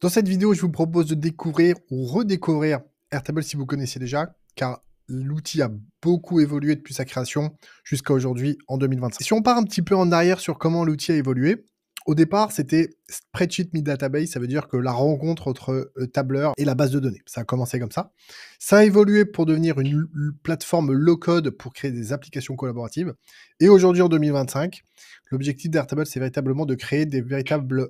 Dans cette vidéo, je vous propose de découvrir ou redécouvrir Airtable si vous connaissiez déjà, car l'outil a beaucoup évolué depuis sa création jusqu'à aujourd'hui en 2025. Si on part un petit peu en arrière sur comment l'outil a évolué, au départ, c'était Spreadsheet Me Database, ça veut dire que la rencontre entre tableur et la base de données. Ça a commencé comme ça. Ça a évolué pour devenir une plateforme low-code pour créer des applications collaboratives. Et aujourd'hui, en 2025, l'objectif d'Airtable, c'est véritablement de créer des véritables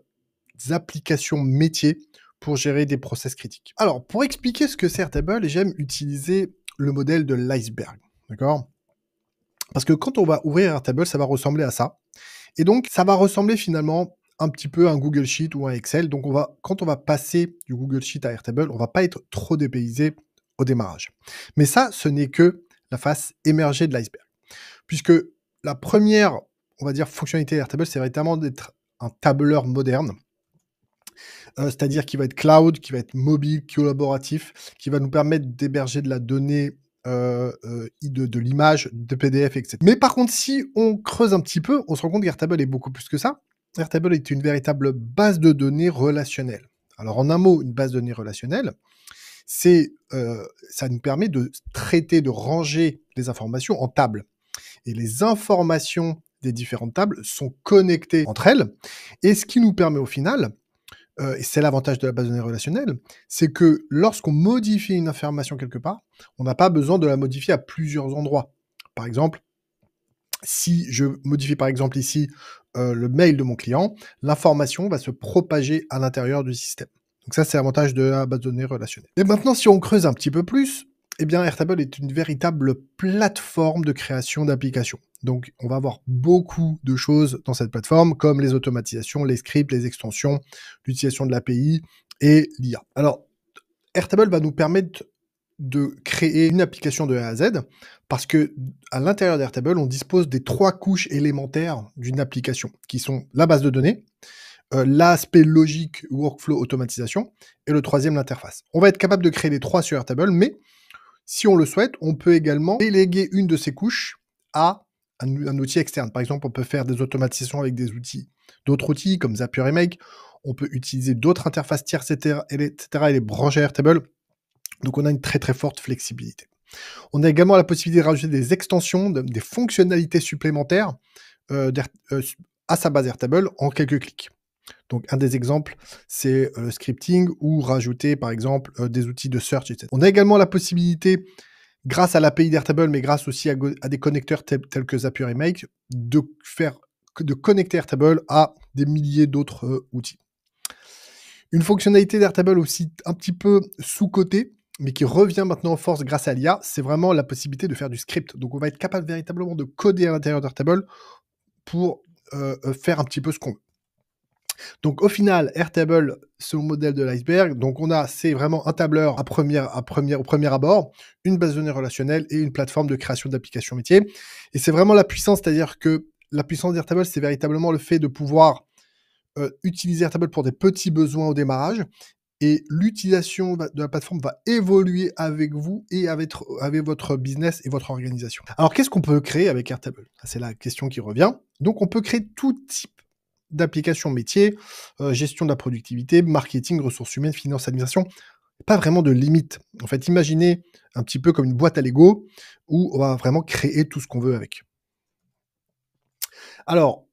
applications métiers pour gérer des process critiques. Alors, pour expliquer ce que c'est Airtable, j'aime utiliser le modèle de l'iceberg. D'accord? Parce que quand on va ouvrir Airtable, ça va ressembler à ça. Et donc, ça va ressembler finalement un petit peu à un Google Sheet ou un Excel. Donc, quand on va passer du Google Sheet à Airtable, on va pas être trop dépaysé au démarrage. Mais ça, ce n'est que la face émergée de l'iceberg. Puisque la première, on va dire, fonctionnalité d'Airtable, c'est véritablement d'être un tableur moderne. C'est-à-dire qui va être cloud, qui va être mobile, collaboratif, qui va nous permettre d'héberger de la donnée, de l'image, de PDF, etc. Mais par contre, si on creuse un petit peu, on se rend compte qu'Airtable est beaucoup plus que ça. Airtable est une véritable base de données relationnelle. Alors en un mot, une base de données relationnelle, ça nous permet de traiter, de ranger les informations en tables. Et les informations des différentes tables sont connectées entre elles. Et ce qui nous permet au final, et c'est l'avantage de la base de données relationnelle, c'est que lorsqu'on modifie une information quelque part, on n'a pas besoin de la modifier à plusieurs endroits. Par exemple, si je modifie par exemple ici le mail de mon client, l'information va se propager à l'intérieur du système. Donc ça, c'est l'avantage de la base de données relationnelle. Et maintenant, si on creuse un petit peu plus, eh bien, Airtable est une véritable plateforme de création d'applications. Donc, on va avoir beaucoup de choses dans cette plateforme, comme les automatisations, les scripts, les extensions, l'utilisation de l'API et l'IA. Alors, Airtable va nous permettre de créer une application de A à Z, parce que à l'intérieur d'Airtable, on dispose des 3 couches élémentaires d'une application, qui sont la base de données, l'aspect logique, workflow, automatisation, et le troisième, l'interface. On va être capable de créer les 3 sur Airtable, mais si on le souhaite, on peut également déléguer une de ces couches à un outil externe. Par exemple, on peut faire des automatisations avec d'autres outils comme Zapier et Make. On peut utiliser d'autres interfaces tierces, etc., et les brancher à Airtable. Donc, on a une très, très forte flexibilité. On a également la possibilité de rajouter des extensions, des fonctionnalités supplémentaires à sa base Airtable en quelques clics. Donc, un des exemples, c'est le scripting ou rajouter, par exemple, des outils de search, etc. On a également la possibilité, grâce à l'API d'Airtable, mais grâce aussi à des connecteurs tels que Zapier et Make, de connecter Airtable à des milliers d'autres outils. Une fonctionnalité d'Airtable aussi un petit peu sous-cotée, mais qui revient maintenant en force grâce à l'IA, c'est vraiment la possibilité de faire du script. Donc, on va être capable véritablement de coder à l'intérieur d'Airtable pour faire un petit peu ce qu'on veut. Donc, au final, Airtable, c'est le modèle de l'iceberg. Donc, c'est vraiment un tableur au premier abord, une base de données relationnelle et une plateforme de création d'applications métiers. Et c'est vraiment la puissance, c'est-à-dire que la puissance d'Airtable, c'est véritablement le fait de pouvoir utiliser Airtable pour des petits besoins au démarrage. Et l'utilisation de la plateforme va évoluer avec vous et avec votre business et votre organisation. Alors, qu'est-ce qu'on peut créer avec Airtable? C'est la question qui revient. Donc, on peut créer tout type d'applications métiers, gestion de la productivité, marketing, ressources humaines, finance, administration. Pas vraiment de limite. En fait, imaginez un petit peu comme une boîte à Lego où on va vraiment créer tout ce qu'on veut avec. Alors,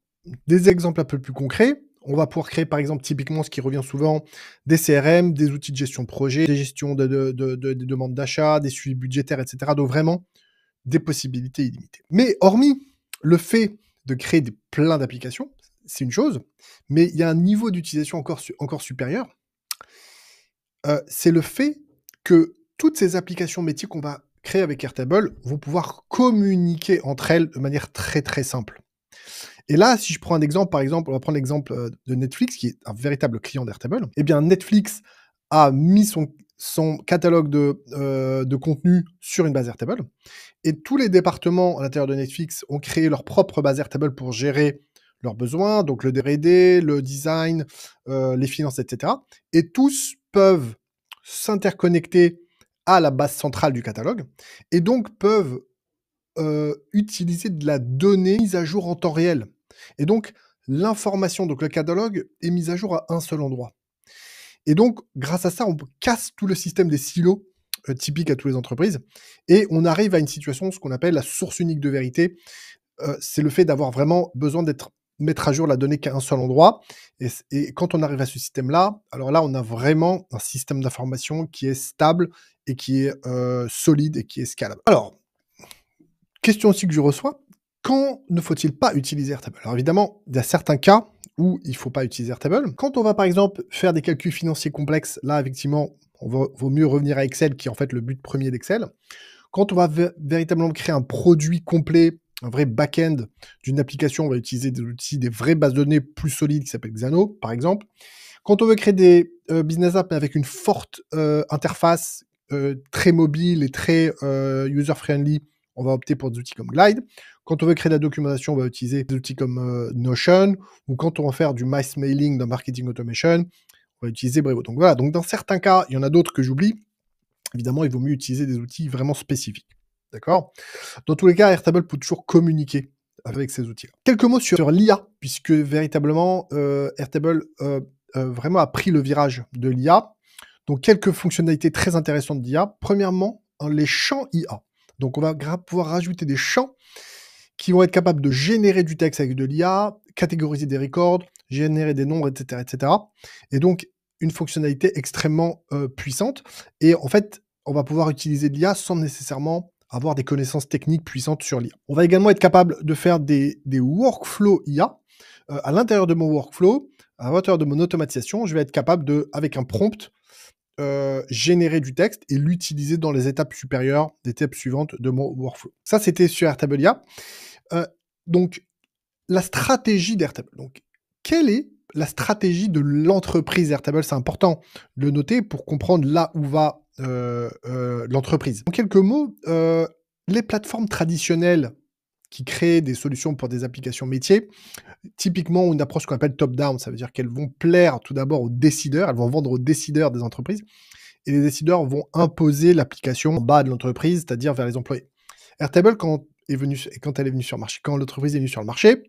des exemples un peu plus concrets. On va pouvoir créer, par exemple, typiquement, ce qui revient souvent, des CRM, des outils de gestion de projet, des gestions de demandes d'achat, des suivis budgétaires, etc. Donc vraiment, des possibilités illimitées. Mais hormis le fait de créer plein d'applications, c'est une chose, mais il y a un niveau d'utilisation encore supérieur. C'est le fait que toutes ces applications métiers qu'on va créer avec Airtable vont pouvoir communiquer entre elles de manière très, très simple. Et là, si je prends un exemple, par exemple, on va prendre l'exemple de Netflix, qui est un véritable client d'Airtable. Eh bien, Netflix a mis son catalogue de contenu sur une base Airtable. Et tous les départements à l'intérieur de Netflix ont créé leur propre base Airtable pour gérer leurs besoins, donc le R&D, le design, les finances, etc. Et tous peuvent s'interconnecter à la base centrale du catalogue et donc peuvent utiliser de la donnée mise à jour en temps réel. Et donc, l'information, donc le catalogue, est mise à jour à un seul endroit. Et donc, grâce à ça, on casse tout le système des silos typiques à toutes les entreprises et on arrive à une situation, ce qu'on appelle la source unique de vérité. C'est le fait d'avoir vraiment besoin mettre à jour la donnée qu'à un seul endroit et quand on arrive à ce système-là, alors là, on a vraiment un système d'information qui est stable et qui est, solide et qui est scalable. Alors, question aussi que je reçois, quand ne faut-il pas utiliser Airtable? Alors évidemment, il y a certains cas où il ne faut pas utiliser Airtable. Quand on va par exemple faire des calculs financiers complexes, là effectivement, vaut mieux revenir à Excel qui est en fait le but premier d'Excel. Quand on va véritablement créer un produit complet, un vrai back-end d'une application, on va utiliser des outils, des vraies bases de données plus solides qui s'appellent Xano, par exemple. Quand on veut créer des business apps mais avec une forte interface très mobile et très user-friendly, on va opter pour des outils comme Glide. Quand on veut créer de la documentation, on va utiliser des outils comme Notion. Ou quand on va faire du mass mailing dans marketing automation, on va utiliser Brevo. Donc voilà, donc dans certains cas, il y en a d'autres que j'oublie. Évidemment, il vaut mieux utiliser des outils vraiment spécifiques. D'accord? Dans tous les cas, Airtable peut toujours communiquer avec ces outils-là. Quelques mots sur l'IA, puisque véritablement, Airtable vraiment a pris le virage de l'IA. Donc, quelques fonctionnalités très intéressantes d'IA. Premièrement, les champs IA. Donc, on va pouvoir rajouter des champs qui vont être capables de générer du texte avec de l'IA, catégoriser des records, générer des nombres, etc., etc. Et donc, une fonctionnalité extrêmement puissante. Et en fait, on va pouvoir utiliser de l'IA sans nécessairement avoir des connaissances techniques puissantes sur l'IA. On va également être capable de faire des workflows IA. À l'intérieur de mon workflow, à l'intérieur de mon automatisation, je vais être capable de, avec un prompt, générer du texte et l'utiliser dans les étapes supérieures, les étapes suivantes de mon workflow. Ça, c'était sur Airtable IA. Donc, la stratégie d'Airtable. Donc, quelle est la stratégie de l'entreprise Airtable? C'est important de le noter pour comprendre là où va l'entreprise. En quelques mots, les plateformes traditionnelles qui créent des solutions pour des applications métiers, typiquement ont une approche qu'on appelle top-down. Ça veut dire qu'elles vont plaire tout d'abord aux décideurs, elles vont vendre aux décideurs des entreprises, et les décideurs vont imposer l'application en bas de l'entreprise, c'est-à-dire vers les employés. Airtable, quand elle est venue sur le marché, quand l'entreprise est venue sur le marché,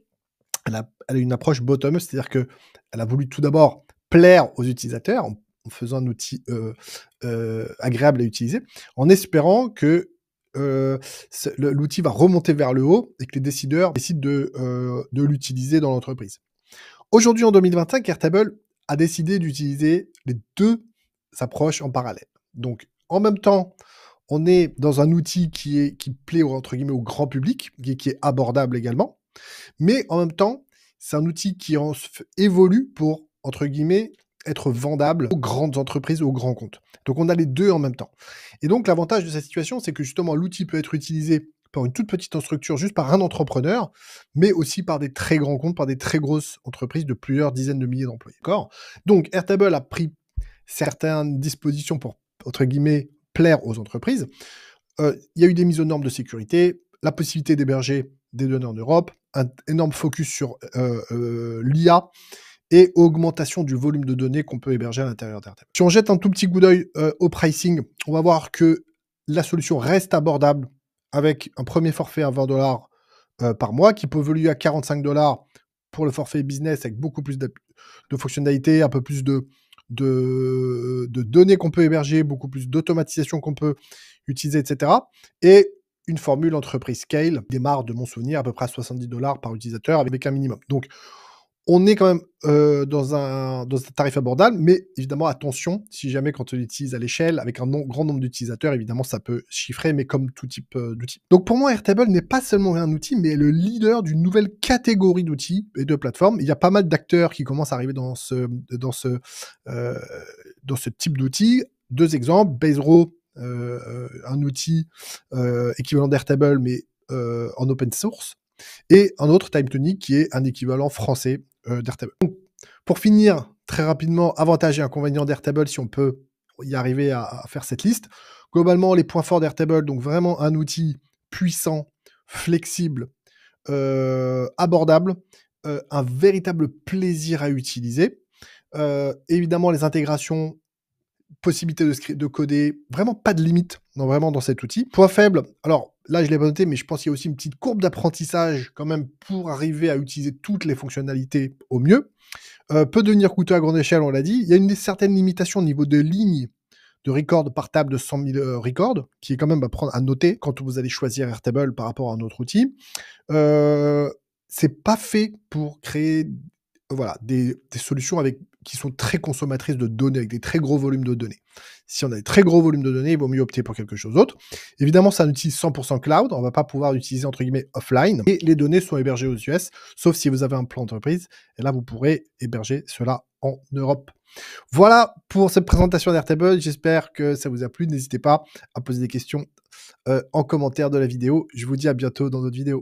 elle a une approche bottom-up, c'est-à-dire qu'elle a voulu tout d'abord plaire aux utilisateurs en faisant un outil agréable à utiliser, en espérant que l'outil va remonter vers le haut et que les décideurs décident de l'utiliser dans l'entreprise. Aujourd'hui, en 2025, Airtable a décidé d'utiliser les deux approches en parallèle. Donc, en même temps, on est dans un outil qui plaît entre guillemets au grand public, qui est abordable également. Mais en même temps, c'est un outil qui évolue pour, entre guillemets, être vendable aux grandes entreprises, aux grands comptes. Donc on a les deux en même temps. Et donc l'avantage de cette situation, c'est que justement l'outil peut être utilisé par une toute petite structure, juste par un entrepreneur, mais aussi par des très grands comptes, par des très grosses entreprises de plusieurs dizaines de milliers d'employés. D'accord? Donc Airtable a pris certaines dispositions pour, entre guillemets, plaire aux entreprises. Il y a eu des mises aux normes de sécurité, la possibilité d'héberger des données en Europe, un énorme focus sur l'IA et augmentation du volume de données qu'on peut héberger à l'intérieur d'Airtable. Si on jette un tout petit coup d'œil au pricing, on va voir que la solution reste abordable avec un premier forfait à 20 $ par mois qui peut évoluer à 45 $ pour le forfait business avec beaucoup plus de fonctionnalités, un peu plus de données qu'on peut héberger, beaucoup plus d'automatisation qu'on peut utiliser, etc. Et une formule entreprise scale démarre, de mon souvenir, à peu près à 70 $ par utilisateur avec un minimum. Donc, on est quand même dans un tarif abordable, mais évidemment, attention, si jamais quand on l'utilise à l'échelle, avec un grand nombre d'utilisateurs, évidemment, ça peut chiffrer, mais comme tout type d'outil. Donc pour moi, Airtable n'est pas seulement un outil, mais le leader d'une nouvelle catégorie d'outils et de plateformes. Il y a pas mal d'acteurs qui commencent à arriver dans ce type d'outils. Deux exemples, Basero, un outil équivalent d'Airtable, mais en open source, et un autre, TimeTonic, qui est un équivalent français d'Airtable. Donc, pour finir, très rapidement, avantages et inconvénients d'Airtable, si on peut y arriver à faire cette liste. Globalement, les points forts d'Airtable, donc vraiment un outil puissant, flexible, abordable, un véritable plaisir à utiliser. Évidemment, les intégrations possibilité de coder, vraiment pas de limite vraiment dans cet outil. Point faible, alors là je l'ai pas noté, mais je pense qu'il y a aussi une petite courbe d'apprentissage quand même pour arriver à utiliser toutes les fonctionnalités au mieux. Peut devenir coûteux à grande échelle, on l'a dit. Il y a une certaine limitation au niveau de lignes de record par table de 100 000 records, qui est quand même à noter quand vous allez choisir Airtable par rapport à un autre outil. C'est pas fait pour créer voilà, des solutions qui sont très consommatrices de données, avec des très gros volumes de données. Si on a des très gros volumes de données, il vaut mieux opter pour quelque chose d'autre. Évidemment, c'est un outil 100% cloud, on ne va pas pouvoir l'utiliser entre guillemets offline, et les données sont hébergées aux US, sauf si vous avez un plan d'entreprise, et là vous pourrez héberger cela en Europe. Voilà pour cette présentation d'Airtable, j'espère que ça vous a plu, n'hésitez pas à poser des questions en commentaire de la vidéo. Je vous dis à bientôt dans d'autres vidéos.